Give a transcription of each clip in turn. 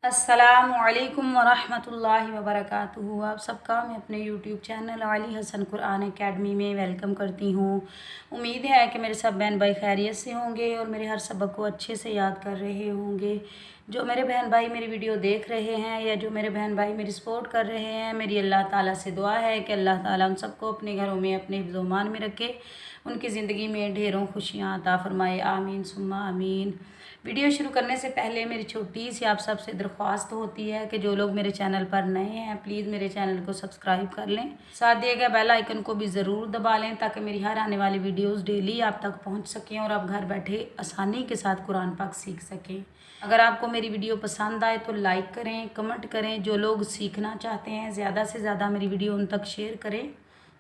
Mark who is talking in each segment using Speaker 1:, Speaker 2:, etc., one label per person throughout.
Speaker 1: अस्सलामुअलैकुम वरहमतुल्लाहि वबरकातुहू। आप सबका मैं अपने YouTube channel Ali Hasan Quran Academy में वेलकम करती हूँ। उम्मीद है कि मेरे सब बहन भाई खैरियत से होंगे और मेरे हर सबक को अच्छे से याद कर रहे होंगे। जो मेरे बहन भाई मेरी वीडियो देख रहे हैं या जो मेरे बहन भाई मेरी सपोर्ट कर रहे हैं, मेरी अल्लाह ताला से दुआ है कि अल्लाह ताला उन सबको अपने घरों में अपने हिफ्ज़-ओ-मान में रखे, उनकी ज़िंदगी में ढेरों खुशियाँ अता फरमाए। आमीन सुम्मा आमीन। वीडियो शुरू करने से पहले मेरी छोटी सी आप सबसे दरख्वास्त होती है कि जो लोग मेरे चैनल पर नए हैं प्लीज़ मेरे चैनल को सब्सक्राइब कर लें, साथ दिए गए बेल आइकन को भी ज़रूर दबा लें ताकि मेरी हर आने वाली वीडियोस डेली आप तक पहुंच सकें और आप घर बैठे आसानी के साथ कुरान पाक सीख सकें। अगर आपको मेरी वीडियो पसंद आए तो लाइक करें, कमेंट करें। जो लोग सीखना चाहते हैं ज़्यादा से ज़्यादा मेरी वीडियो उन तक शेयर करें।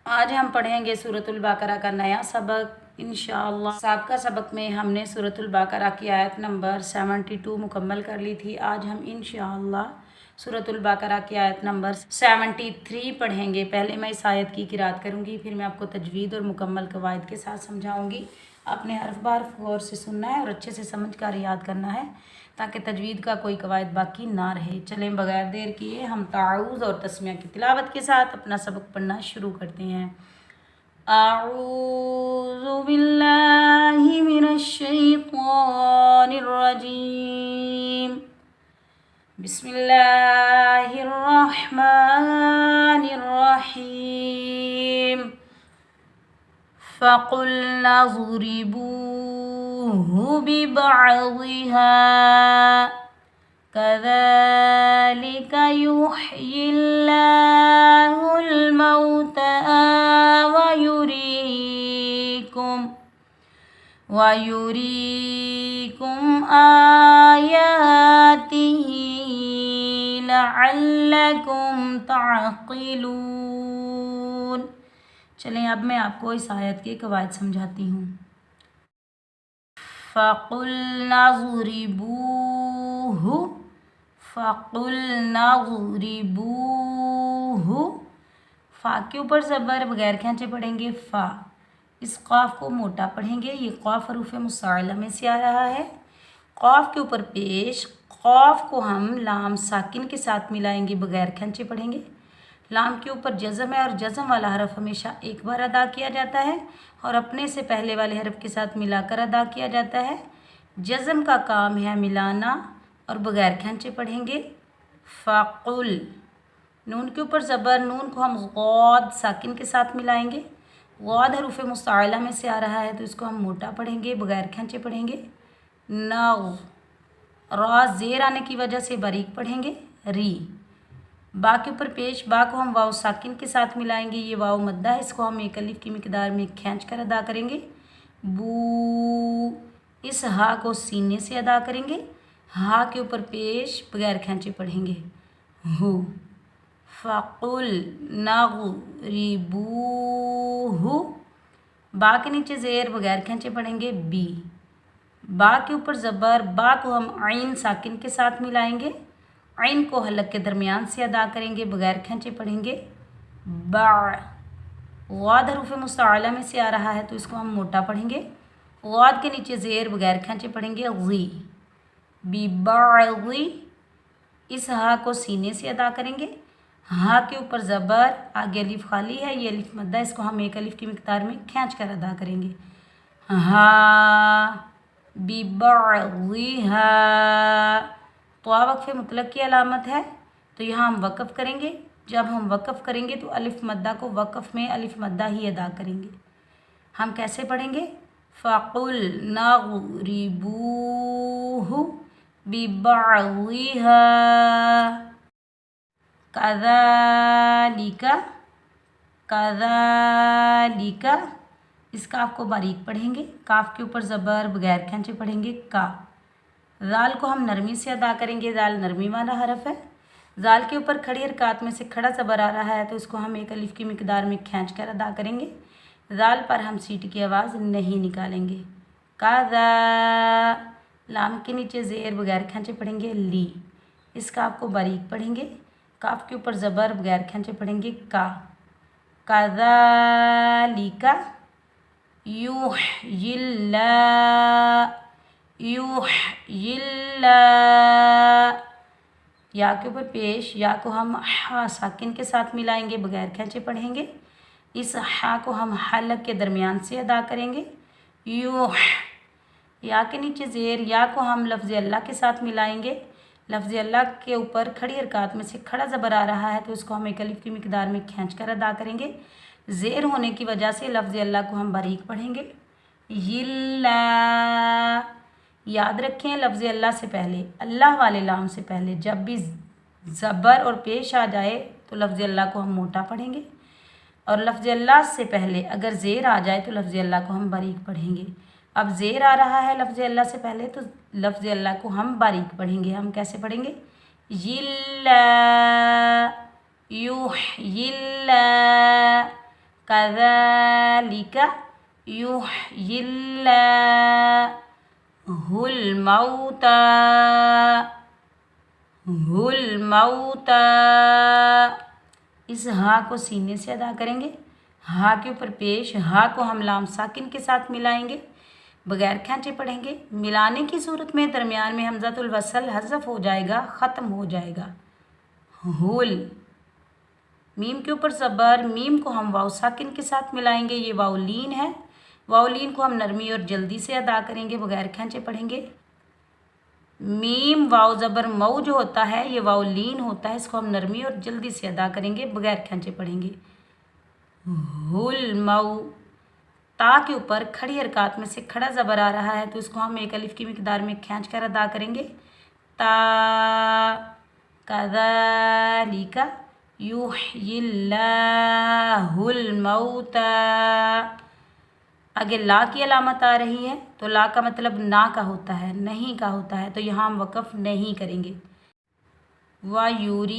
Speaker 1: आज हम पढ़ेंगे सूरतुल बकरा का नया सबक इंशाअल्लाह। साबका सबक में हमने सूरतुल बकरा की आयत नंबर 72 मुकम्मल कर ली थी। आज हम इंशाअल्लाह सूरतुल बकरा की आयत नंबर 73 पढ़ेंगे। पहले मैं इस आयत की किरात करूँगी, फिर मैं आपको तजवीद और मुकम्मल कवायद के साथ समझाऊँगी। आपने हर्फ बार गौर से सुनना है और अच्छे से समझ कर याद करना है ताकि तजवीद का कोई कवायद बाकी ना रहे। चलें बगैर देर किए हम ताऊज़ और तस्मिया की तिलावत के साथ अपना सबक पढ़ना शुरू करते हैं। अऊज़ु बिल्लाहि मिनश शैतानिर रजीम। बिस्मिल्लाहिर रहमानिर रहीम। फ़क़ुल्ना ज़रिबूहु बिबअज़िहा कज़ालिका युह्यिल्लाहुल मौता वयुरीकुम आयातिही लअल्लकुम ताक़िलून। चलें अब मैं आपको इस आयत के कवायद समझाती हूँ। फ़क़ुल्ना ज़रिबूहु, फ़क़ुल्ना ज़रिबूहु। फ़ा के ऊपर ज़बर बगैर खींचे पढ़ेंगे फ़ा। इस क़ाफ़ को मोटा पढ़ेंगे। ये क़ाफ़ हरूफ़ मुसाइला में से आ रहा है। क़ाफ़ के ऊपर पेश क़ाफ़ को हम लाम साकिन के साथ मिलाएंगे, बगैर खींचे पढ़ेंगे। लाम के ऊपर जज़म है और जज़म वाला हरफ हमेशा एक बार अदा किया जाता है और अपने से पहले वाले हरफ के साथ मिलाकर अदा किया जाता है। जज़म का काम है मिलाना और बगैर खींचे पढ़ेंगे फ़क़ुल। नून के ऊपर ज़बर, नून को हम ग़ौद साकिन के साथ मिलाएंगे। ग़ौद हरूफ़ मुस्ताइला में से आ रहा है तो इसको हम मोटा पढ़ेंगे, बगैर खींचे पढ़ेंगे नग़। रा ज़ेर आने की वजह से बारीक पढ़ेंगे री। बा के ऊपर पेश बा को हम वाव साकिन के साथ मिलाएंगे। ये वाव मद्दा है, इसको हम एक अलिफ की मिकदार में खींच कर अदा करेंगे बू। इस हा को सीने से अदा करेंगे। हा के ऊपर पेश बगैर खींचे पढ़ेंगे हु। फ़क़ुल नग़रिबूहु। बा के नीचे ज़ेर बगैर खींचे पढ़ेंगे बी। बा के ऊपर ज़बर, बा को हम आइन साकिन के साथ मिलाएंगे। आइन को हलक के दरमियान से अदा करेंगे, बगैर खींचे पढ़ेंगे बा। ग़ौद हरूफ़ मुस्ताइला में से आ रहा है तो इसको हम मोटा पढ़ेंगे। ग़ौद के नीचे ज़ेर बगैर खींचे पढ़ेंगे ग़ी बिबाग़ी। इस हा को सीने से अदा करेंगे। हा के ऊपर ज़बर, आगे अलिफ खाली है, ये अलिफ मद्दा, इसको हम एक अलिफ की मिकदार में खींच कर अदा करेंगे हा बिबाग़िहा। तो वक़फ़े मुतलक की अलामत है तो यहाँ हम वक़फ़ करेंगे। जब हम वक़फ़ करेंगे तो अलिफ मद्दा को वक़फ़ में अलिफ मद्दा ही अदा करेंगे। हम कैसे पढ़ेंगे फ़क़ुल नग़रिबूहु बिबअज़िहा कज़ालिका। कज़ालिका इस काफ़ को बारीक पढ़ेंगे। काफ़ के ऊपर ज़बर बगैर खींचे पढ़ेंगे का। ज़ाल को हम नरमी से अदा करेंगे, ज़ाल नरमी वाला हरफ है। ज़ाल के ऊपर खड़ी हरकत में से खड़ा ज़बर आ रहा है तो इसको हम एक अलिफ की मिकदार में खींच कर अदा करेंगे। ज़ाल पर हम सीट की आवाज़ नहीं निकालेंगे। काज़ा। लाम के नीचे ज़ेर बगैर खींचे पढ़ेंगे ली। इस काफ़ को बारीक पढ़ेंगे। काफ़ के ऊपर ज़बर बगैर खींचे पढ़ेंगे का। कज़ालिका युह्यिल्ला युह्यिल्ला या के ऊपर पेश, या को हम हा साकिन के साथ मिलाएंगे, बगैर खींचे पढ़ेंगे। इस हा को हम हलक के दरमियान से अदा करेंगे। यूह। या के नीचे ज़ेर, या को हम लफ्ज़ अल्लाह के साथ मिलाएंगे। लफ्ज़ अल्लाह के ऊपर खड़ी हरकत में से खड़ा ज़बर आ रहा है तो इसको हम एक अलिफ की मिकदार में खींच कर अदा करेंगे। ज़ेर होने की वजह से लफ्ज़ अल्लाह को हम बारीक पढ़ेंगे। यिल्ला। याद रखें, लफ्ज़ अल्लाह से पहले, अल्लाह वाले लाम से पहले जब भी ज़बर और पेश आ जाए तो लफ्ज़ अल्लाह को हम मोटा पढ़ेंगे, और लफ्ज़ अल्लाह से पहले अगर ज़ेर आ जाए तो लफ्ज़ अल्लाह को हम बारीक पढ़ेंगे। अब ज़ेर आ रहा है लफ्ज़ अल्लाह से पहले तो लफ्ज़ अल्लाह को हम बारीक पढ़ेंगे। हम कैसे पढ़ेंगे? यिल्ला, युहयिल्ला, कज़ालिका युहयिल्ला, हुल मौता, हुल मौता। इस हा को सीने से अदा करेंगे। हा के ऊपर पेश, हा को हम लाम साकिन के साथ मिलाएंगे, बगैर खींचे पढ़ेंगे। मिलाने की सूरत में दरमियान में हमज़तुल वसल हज़फ हो जाएगा, ख़त्म हो जाएगा। हुल। मीम के ऊपर ज़बर, मीम को हम वाव साकिन के साथ मिलाएंगे, ये वाउलीन है। वाउलीन को हम नरमी और जल्दी से अदा करेंगे, बगैर खींचे पढ़ेंगे। मीम वाव ज़बर मऊ जो होता है ये वाउलीन होता है, इसको हम नरमी और जल्दी से अदा करेंगे, बगैर खींचे पढ़ेंगे। हुल मऊ। ता के ऊपर खड़ी हरकत में से खड़ा ज़बर आ रहा है तो इसको हम एक अलिफ की मिकदार में खींच कर अदा करेंगे। ता, कज़ालिका युहयिल्लाहुल मौता। आगे ला की अलामत आ रही है तो ला का मतलब ना का होता है, नहीं का होता है, तो यहाँ हम वक़फ़ नहीं करेंगे। वयुरीकुम,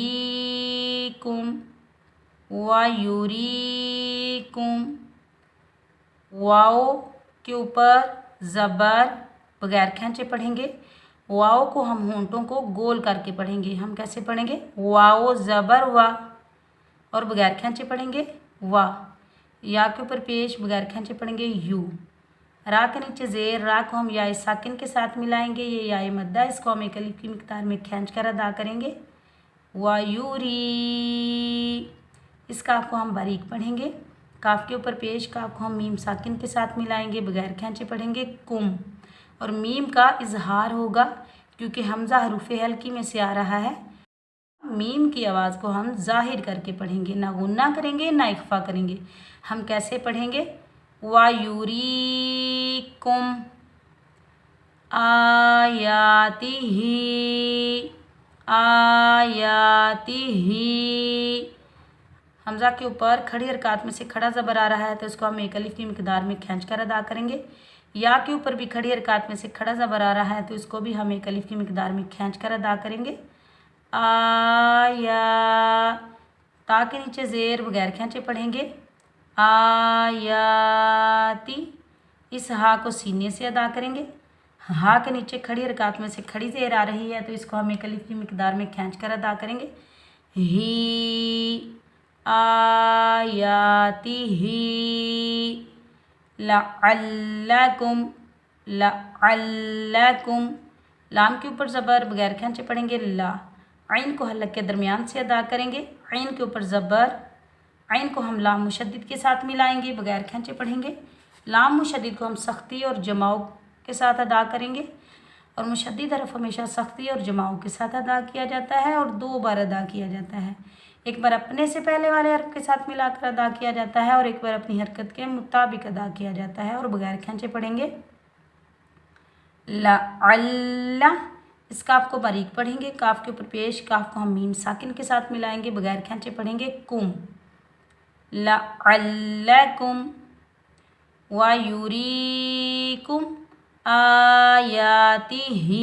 Speaker 1: वयुरीकुम। वाओ के ऊपर ज़बर, बगैर खींचे पढ़ेंगे। वाओ को हम होंठों को गोल करके पढ़ेंगे। हम कैसे पढ़ेंगे? वाओ ज़बर वा, और बगैर खींचे पढ़ेंगे वा। या के ऊपर पेश, बगैर खींचे पढ़ेंगे यू। रा के नीचे ज़ेर, रा को हम या साकिन के साथ मिलाएंगे, ये या मद्दा, इसको हम एक अलिफ की मिकदार में खींच कर अदा करेंगे। वायूरी। इस काफ को हम बारीक पढ़ेंगे। काफ के ऊपर पेश, काफ को हम मीम साकिन के साथ मिलाएंगे, बगैर खींचे पढ़ेंगे कुम। और मीम का इजहार होगा क्योंकि हमज़ा हरूफ़े हल्की में से आ रहा है। मीम की आवाज़ को हम ज़ाहिर करके पढ़ेंगे, ना गुन्ना करेंगे ना इख्फा करेंगे। हम कैसे पढ़ेंगे? वायुरीकुम आयातिही, आयातिही। हमज़ा के ऊपर खड़ी हरकत में से खड़ा ज़बर आ रहा है तो इसको हम एक अलिफ की मिकदार में खींच कर अदा करेंगे। या के ऊपर भी खड़ी हरकत में से खड़ा ज़बर आ रहा है तो इसको भी हम एक अलिफ की मिकदार में खींच कर अदा करेंगे। आया। ता के नीचे ज़ेर, बगैर खींचे पढ़ेंगे। आयाती। इस हा को सीने से अदा करेंगे। हा के नीचे खड़ी हरकत में से खड़ी ज़ेर आ रही है तो इसको हम एक अलिफ की मिकदार में खींच कर अदा करेंगे। ही, आयातिही, लअल्लकुम, लअल्लकुम। लाम के ऊपर ज़बर, बगैर खींचे पढ़ेंगे ला। आइन को हलक के दरमियान से अदा करेंगे। आइन के ऊपर ज़बर, आइन को हम लाम मुशद्दिद के साथ मिलाएंगे, बगैर खींचे पढ़ेंगे। लाम मुशद्दिद को हम सख्ती और जमाव के साथ अदा करेंगे, और मुशद्दिद हरफ हमेशा सख्ती और जमाव के साथ अदा किया जाता है और 2 बार अदा किया जाता है। एक बार अपने से पहले वाले हरफ के साथ मिलाकर अदा किया जाता है और एक बार अपनी हरकत के मुताबिक अदा किया जाता है, और बगैर खींचे पढ़ेंगे। लअल्ला। इस काफ को बारीक पढ़ेंगे। काफ के ऊपर पेश, काफ को हम मीम साकिन के साथ मिलाएंगे, बगैर खींचे पढ़ेंगे कुम। लअल्लकुम वयुरीकुम आयातिही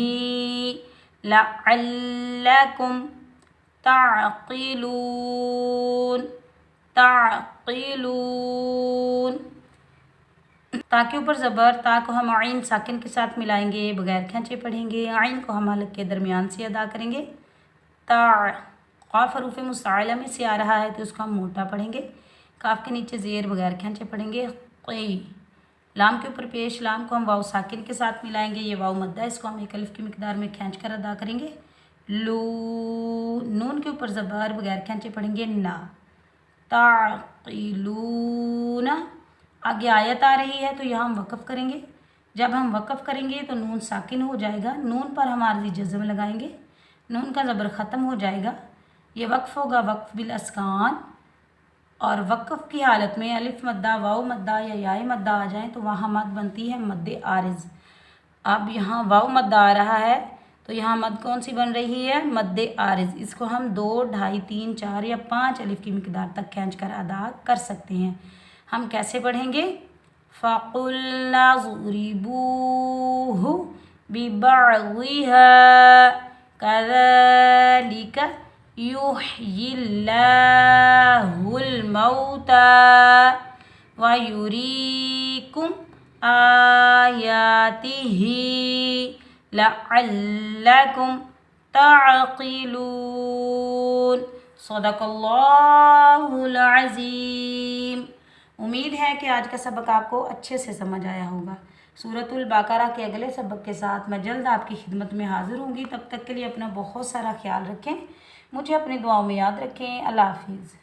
Speaker 1: लअल्लकुम ताक़िलून, ताक़िलून। ता के ऊपर ज़बर, ता को हम आइन साकिन के साथ मिलाएंगे, बगैर खींचे पढ़ेंगे। आइन को हम हलक के दरमियान से अदा करेंगे। ता, क़ाफ हरूफ़ मुस्ताइला में से आ रहा है तो उसको हम मोटा पढ़ेंगे। काफ के नीचे ज़ेर, बगैर खींचे पढ़ेंगे क़ी। लाम के ऊपर पेश, लाम को हम वाव साकिन के साथ मिलाएंगे, ये वाव मद्दा, इसको हम एक अलिफ की मिकदार में खींच कर अदा करेंगे। लू, नून के ऊपर ज़बर बगैर खींचे पढ़ेंगे ना। ताक़िलूना, आगे आयत आ रही है तो यहाँ हम वक़फ़ करेंगे। जब हम वक़फ़ करेंगे तो नून साकिन हो जाएगा, नून पर हम आरज़ी जज़म लगाएंगे, नून का ज़बर ख़त्म हो जाएगा। ये वक़फ़ होगा वक़फ़ बिल अस्कान। और वक़फ़ की हालत में अलिफ मद्दा, वाव मद्दा या याए मद्दा आ जाए तो वहाँ मद बनती है मद्दे आरिज़। अब यहाँ वाव मद्दा आ रहा है तो यहाँ मद कौन सी बन रही है? मद्दे आरिज़। इसको हम 2, 2.5, 3, 4 या 5 अलिफ की मिक़दार तक खींच कर अदा कर सकते हैं। हम कैसे पढ़ेंगे? फ़क़ुल्ना ज़रिबूहु बिबअज़िहा कज़ालिका युह्यिल्लाहुल मौता व युरीकुम आयातिही लअल्लकुम ताक़िलून। सदक़ल्लाहुल अज़ीम। उम्मीद है कि आज का सबक आपको अच्छे से समझ आया होगा। सूरतुल बक़रा के अगले सबक के साथ मैं जल्द आपकी खिदमत में हाज़िर होंगी। तब तक के लिए अपना बहुत सारा ख्याल रखें, मुझे अपनी दुआओं में याद रखें। अल्लाह हाफ़िज़।